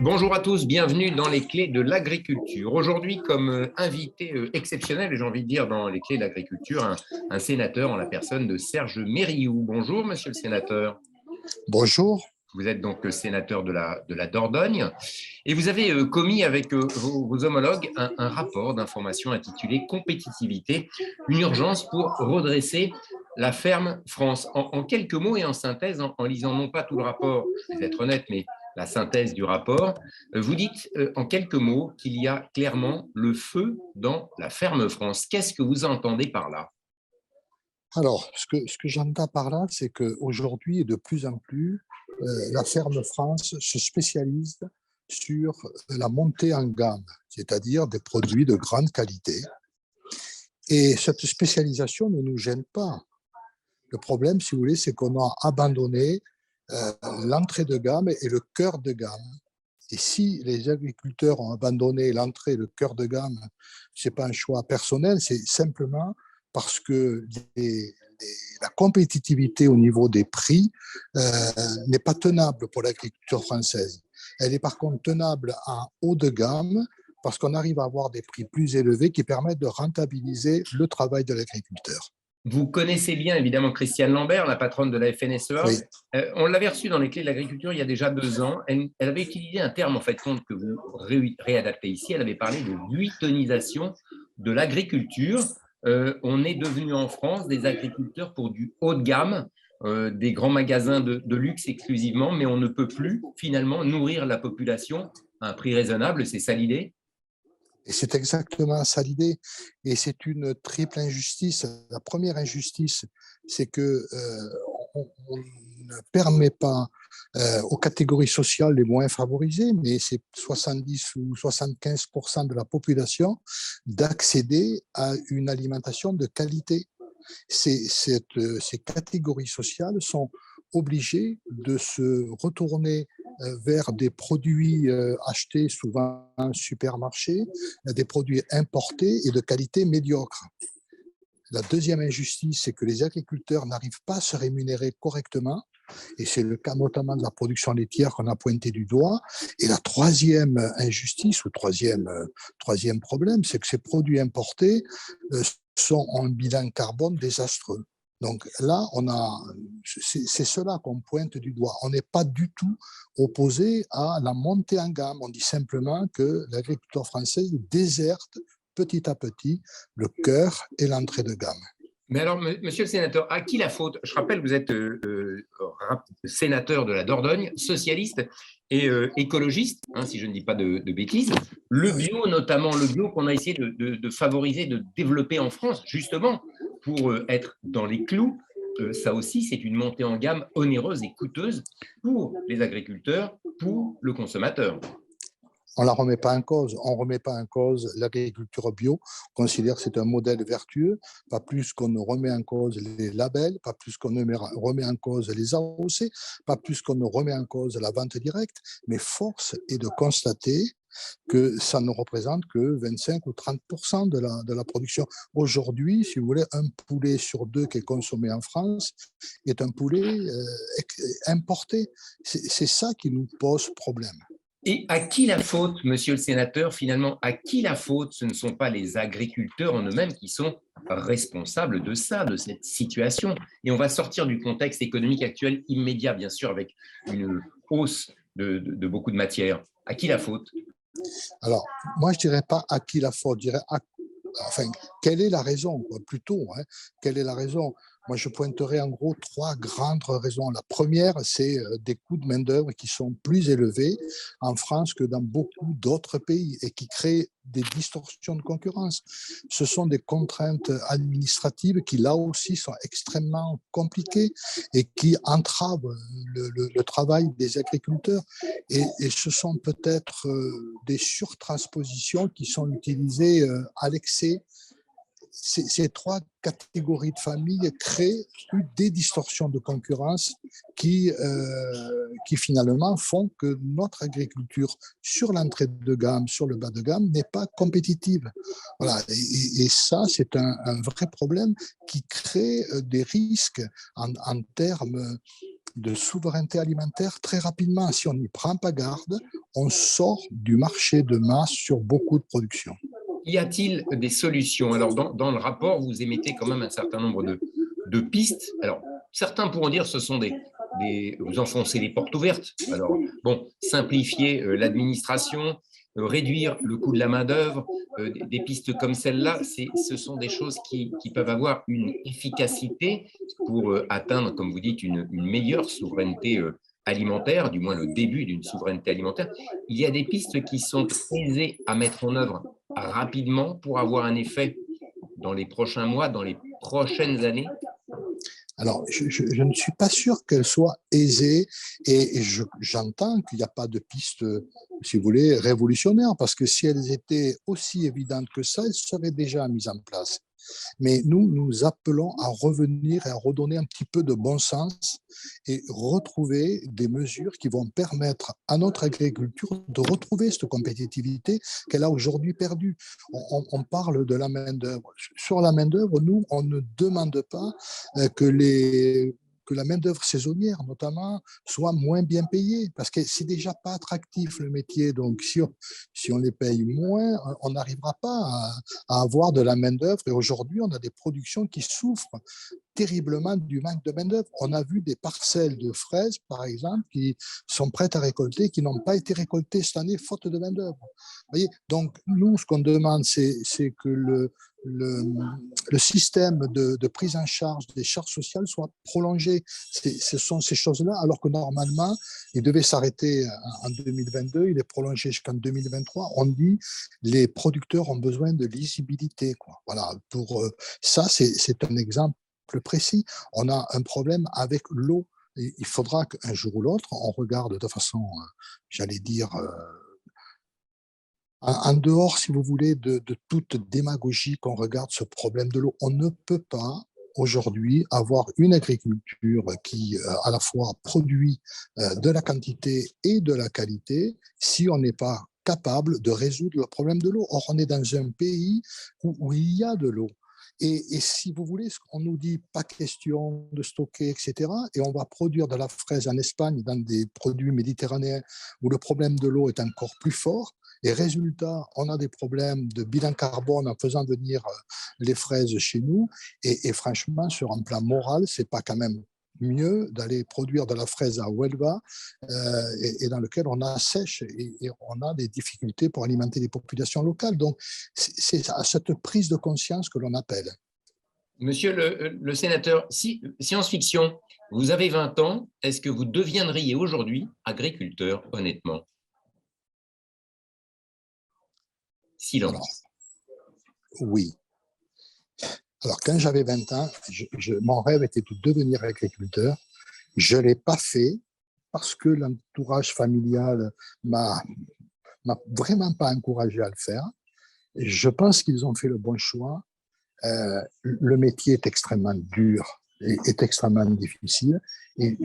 Bonjour à tous, bienvenue dans les clés de l'agriculture. Aujourd'hui, comme invité exceptionnel, j'ai envie de dire dans les clés de l'agriculture, un sénateur en la personne de Serge Mériou. Bonjour, monsieur le sénateur. Bonjour. Vous êtes donc sénateur de la Dordogne et vous avez commis avec vos homologues un rapport d'information intitulé Compétitivité, une urgence pour redresser la ferme France. En quelques mots et en synthèse, en lisant non pas tout le rapport, je vais être honnête, mais la synthèse du rapport, vous dites en quelques mots qu'il y a clairement le feu dans la ferme France. Qu'est-ce que vous entendez par là? Alors, ce que j'entends par là, c'est qu'aujourd'hui et de plus en plus, la ferme France se spécialise sur la montée en gamme, c'est-à-dire des produits de grande qualité. Et cette spécialisation ne nous gêne pas. Le problème, si vous voulez, c'est qu'on a abandonné l'entrée de gamme et le cœur de gamme. Et si les agriculteurs ont abandonné l'entrée et le cœur de gamme, ce n'est pas un choix personnel, c'est simplement parce que la compétitivité au niveau des prix n'est pas tenable pour l'agriculture française. Elle est par contre tenable en haut de gamme parce qu'on arrive à avoir des prix plus élevés qui permettent de rentabiliser le travail de l'agriculteur. Vous connaissez bien évidemment Christiane Lambert, la patronne de la FNSEA. Oui. On l'avait reçue dans les clés de l'agriculture il y a déjà 2 ans. Elle avait utilisé un terme en fait compte que vous réadaptez ici. Elle avait parlé de buitonisation de l'agriculture. On est devenu en France des agriculteurs pour du haut de gamme, des grands magasins de luxe exclusivement, mais on ne peut plus finalement nourrir la population à un prix raisonnable. C'est ça l'idée? Et c'est exactement ça l'idée. Et c'est une triple injustice. La première injustice, c'est que on ne permet pas aux catégories sociales les moins favorisées, mais c'est 70 ou 75% de la population, d'accéder à une alimentation de qualité. Ces catégories sociales sont obligées de se retourner vers des produits achetés souvent en supermarché, des produits importés et de qualité médiocre. La deuxième injustice, c'est que les agriculteurs n'arrivent pas à se rémunérer correctement, et c'est le cas notamment de la production laitière qu'on a pointé du doigt. Et la troisième injustice, ou troisième problème, c'est que ces produits importés ont un bilan carbone désastreux. Donc là, c'est cela qu'on pointe du doigt. On n'est pas du tout opposé à la montée en gamme. On dit simplement que l'agriculture française déserte petit à petit le cœur et l'entrée de gamme. Mais alors, monsieur le sénateur, à qui la faute? Je rappelle, vous êtes sénateur de la Dordogne, socialiste et écologiste, hein, si je ne dis pas de bêtises. Le bio, notamment le bio qu'on a essayé de favoriser, de développer en France, justement, pour être dans les clous. Ça aussi, c'est une montée en gamme onéreuse et coûteuse pour les agriculteurs, pour le consommateur. On ne la remet pas en cause. On ne remet pas en cause l'agriculture bio. On considère que c'est un modèle vertueux, pas plus qu'on ne remet en cause les labels, pas plus qu'on ne remet en cause les AOC, pas plus qu'on ne remet en cause la vente directe. Mais force est de constater que ça ne représente que 25 ou 30% de la production. Aujourd'hui, si vous voulez, un poulet sur deux qui est consommé en France est un poulet importé. C'est ça qui nous pose problème. Et à qui la faute, monsieur le sénateur? Finalement, à qui la faute? Ce ne sont pas les agriculteurs en eux-mêmes qui sont responsables de ça, de cette situation. Et on va sortir du contexte économique actuel immédiat, bien sûr, avec une hausse de beaucoup de matières. À qui la faute? Alors, moi, je ne dirais pas à qui la faute, je dirais enfin, quelle est la raison, plutôt, hein, quelle est la raison? Moi, je pointerai en gros trois grandes raisons. La première, c'est des coûts de main-d'œuvre qui sont plus élevés en France que dans beaucoup d'autres pays et qui créent des distorsions de concurrence. Ce sont des contraintes administratives qui, là aussi, sont extrêmement compliquées et qui entravent le travail des agriculteurs. Et ce sont peut-être des surtranspositions qui sont utilisées à l'excès. Ces trois catégories de familles créent des distorsions de concurrence qui finalement font que notre agriculture sur l'entrée de gamme, sur le bas de gamme, n'est pas compétitive. Voilà. Et ça, c'est un vrai problème qui crée des risques en termes de souveraineté alimentaire très rapidement. Si on n'y prend pas garde, on sort du marché de masse sur beaucoup de productions. Y a-t-il des solutions? Alors, dans le rapport, vous émettez quand même un certain nombre de pistes. Alors, certains pourront dire que ce sont vous enfoncez les portes ouvertes. Alors, bon, simplifier l'administration, réduire le coût de la main-d'œuvre, des pistes comme celle-là, ce sont des choses qui peuvent avoir une efficacité pour atteindre, comme vous dites, une meilleure souveraineté alimentaire, du moins le début d'une souveraineté alimentaire. Il y a des pistes qui sont aisées à mettre en œuvre rapidement pour avoir un effet dans les prochains mois, dans les prochaines années? Alors, je ne suis pas sûr qu'elle soit aisée et j'entends qu'il n'y a pas de piste, si vous voulez, révolutionnaire, parce que si elles étaient aussi évidentes que ça, elles seraient déjà mises en place. Mais nous appelons à revenir et à redonner un petit peu de bon sens et retrouver des mesures qui vont permettre à notre agriculture de retrouver cette compétitivité qu'elle a aujourd'hui perdue. On parle de la main-d'œuvre. Sur la main-d'œuvre, nous, on ne demande pas que la main-d'œuvre saisonnière, notamment, soit moins bien payée, parce que c'est déjà pas attractif le métier. Donc, si on les paye moins, on n'arrivera pas à avoir de la main-d'œuvre. Et aujourd'hui, on a des productions qui souffrent terriblement du manque de main-d'œuvre. On a vu des parcelles de fraises, par exemple, qui sont prêtes à récolter, qui n'ont pas été récoltées cette année, faute de main-d'œuvre. Donc, nous, ce qu'on demande, c'est que le système de prise en charge des charges sociales soit prolongé. Ce sont ces choses-là, alors que normalement, il devait s'arrêter en 2022, il est prolongé jusqu'en 2023. On dit les producteurs ont besoin de lisibilité, quoi. Voilà, pour ça, c'est un exemple plus précis. On a un problème avec l'eau. Il faudra qu'un jour ou l'autre, on regarde de façon, j'allais dire, en dehors, si vous voulez, de toute démagogie, qu'on regarde ce problème de l'eau. On ne peut pas aujourd'hui avoir une agriculture qui à la fois produit de la quantité et de la qualité si on n'est pas capable de résoudre le problème de l'eau. Or, on est dans un pays où il y a de l'eau. Et si vous voulez, on nous dit pas question de stocker, etc. Et on va produire de la fraise en Espagne dans des produits méditerranéens où le problème de l'eau est encore plus fort. Et résultat, on a des problèmes de bilan carbone en faisant venir les fraises chez nous. Et franchement, sur un plan moral, c'est pas quand même mieux d'aller produire de la fraise à Huelva et dans lequel on assèche et on a des difficultés pour alimenter les populations locales. Donc, c'est à cette prise de conscience que l'on appelle. Monsieur le sénateur, science-fiction, vous avez 20 ans, est-ce que vous deviendriez aujourd'hui agriculteur, honnêtement? Silence. Alors, oui. Alors, quand j'avais 20 ans, mon rêve était de devenir agriculteur. Je ne l'ai pas fait parce que l'entourage familial m'a vraiment pas encouragé à le faire. Je pense qu'ils ont fait le bon choix. Le métier est extrêmement dur, est extrêmement difficile. Et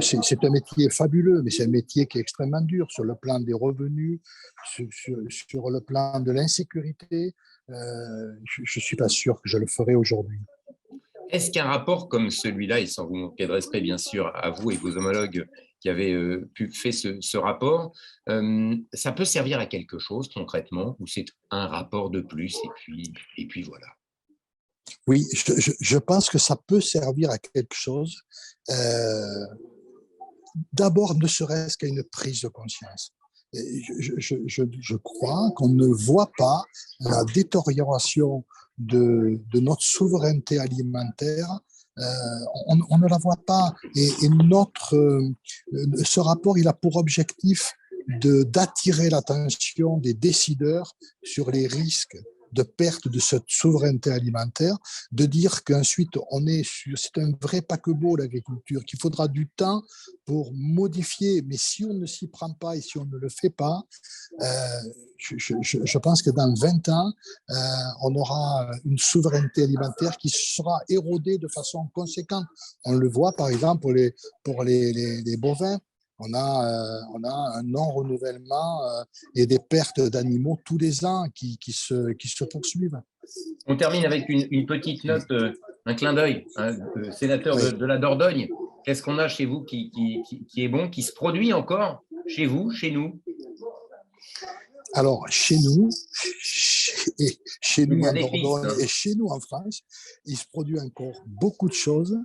c'est un métier fabuleux, mais c'est un métier qui est extrêmement dur sur le plan des revenus, sur le plan de l'insécurité. Je ne suis pas sûr que je le ferai aujourd'hui. Est-ce qu'un rapport comme celui-là, et sans vous manquer de respect bien sûr à vous et vos homologues qui avaient fait ce rapport, ça peut servir à quelque chose concrètement, ou c'est un rapport de plus et puis voilà? Oui, je pense que ça peut servir à quelque chose. D'abord, ne serait-ce qu'à une prise de conscience. Je crois qu'on ne voit pas la détérioration de notre souveraineté alimentaire. On ne la voit pas. Et ce rapport, il a pour objectif d'attirer l'attention des décideurs sur les risques de perte de cette souveraineté alimentaire, de dire qu'ensuite c'est un vrai paquebot l'agriculture, qu'il faudra du temps pour modifier, mais si on ne s'y prend pas et si on ne le fait pas, je pense que dans 20 ans, on aura une souveraineté alimentaire qui sera érodée de façon conséquente. On le voit par exemple pour les bovins. On a un non-renouvellement et des pertes d'animaux tous les ans qui se poursuivent. On termine avec une petite note, un clin d'œil, hein, sénateur Oui. de la Dordogne. Qu'est-ce qu'on a chez vous qui est bon, qui se produit encore chez vous, chez nous? Alors, chez Il nous y a en des pistes, Dordogne hein. et chez nous en France, il se produit encore beaucoup de choses,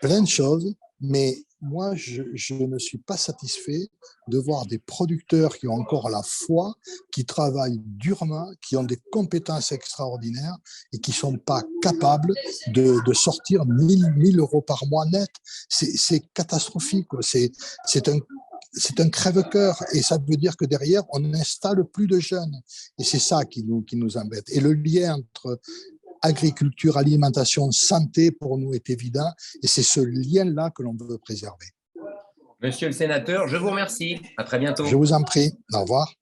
plein de choses, mais moi, je ne suis pas satisfait de voir des producteurs qui ont encore la foi, qui travaillent durement, qui ont des compétences extraordinaires et qui ne sont pas capables de sortir 1000 euros par mois net. C'est catastrophique. C'est un crève-cœur et ça veut dire que derrière, on n'installe plus de jeunes. Et c'est ça qui nous embête. Et le lien entre agriculture, alimentation, santé, pour nous, est évident. Et c'est ce lien-là que l'on veut préserver. Monsieur le sénateur, je vous remercie. À très Je bientôt. vous en prie. Au revoir.